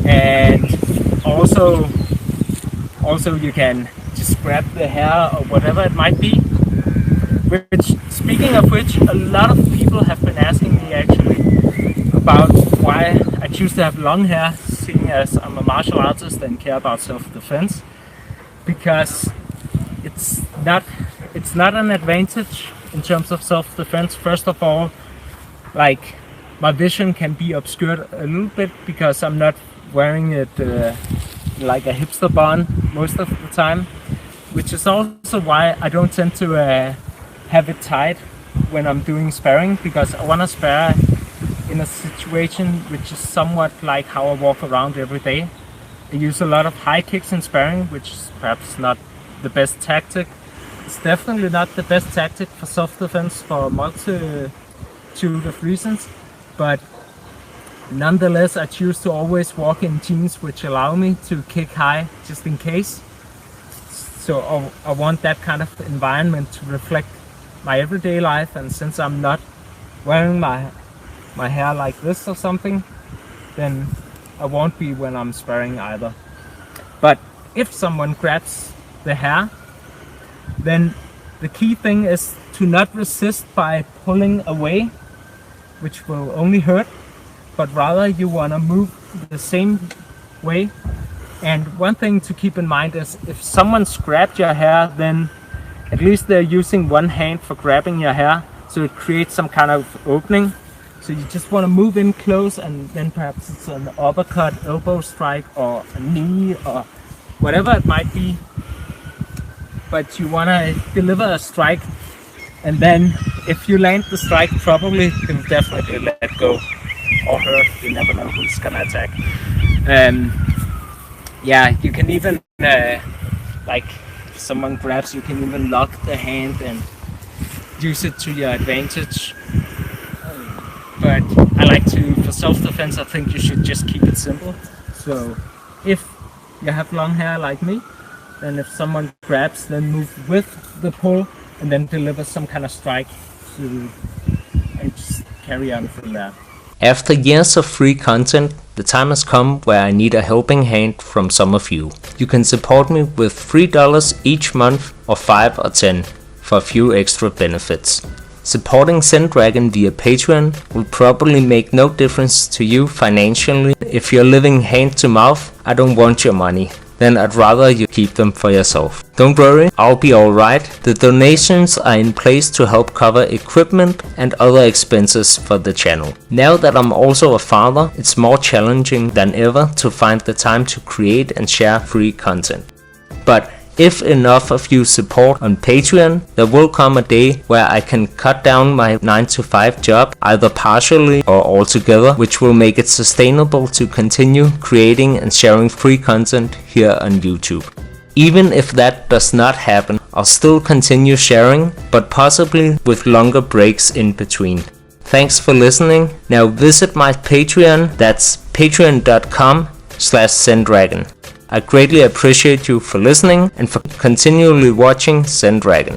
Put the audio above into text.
And also you can just grab the hair or whatever it might be. Which, speaking of which, a lot of people have been asking me actually about why I choose to have long hair, seeing as I'm a martial artist and care about self-defense. Because it's not an advantage in terms of self-defense. First of all, like, my vision can be obscured a little bit because I'm not wearing it like a hipster bun most of the time, which is also why I don't tend to have it tied when I'm doing sparring, because I want to spar in a situation which is somewhat like how I walk around every day. I use a lot of high kicks in sparring, which is perhaps not the best tactic. It's definitely not the best tactic for self-defense for a multitude of reasons, but nonetheless I choose to always walk in jeans which allow me to kick high just in case. So I want that kind of environment to reflect my everyday life, and since I'm not wearing my hair like this or something, then I won't be when I'm sparring either. But if someone grabs the hair, then the key thing is to not resist by pulling away, which will only hurt, but rather you want to move the same way. And one thing to keep in mind is if someone's grabbed your hair, then at least they're using one hand for grabbing your hair, so it creates some kind of opening. So you just want to move in close, and then perhaps it's an uppercut, elbow strike, or a knee, or whatever it might be. But you want to deliver a strike, and then if you land the strike properly, you'll definitely let go, or her. You never know who's gonna attack. Yeah, you can even like, if someone grabs, you can even lock the hand and use it to your advantage. But I like to, for self-defense, I think you should just keep it simple. So if you have long hair like me, then if someone grabs, then move with the pull and then deliver some kind of strike and just carry on from there. After years of free content, the time has come where I need a helping hand from some of you. You can support me with $3 each month, or 5 or 10 for a few extra benefits. Supporting Zen-Dragon via Patreon will probably make no difference to you financially. If you're living hand to mouth, I don't want your money. Then I'd rather you keep them for yourself. Don't worry, I'll be alright. The donations are in place to help cover equipment and other expenses for the channel. Now that I'm also a father, it's more challenging than ever to find the time to create and share free content. But if enough of you support on Patreon, there will come a day where I can cut down my 9-to-5 job, either partially or altogether, which will make it sustainable to continue creating and sharing free content here on YouTube. Even if that does not happen, I'll still continue sharing, but possibly with longer breaks in between. Thanks for listening. Now visit my Patreon, that's patreon.com/Zen-Dragon. I greatly appreciate you for listening and for continually watching Zen-Dragon.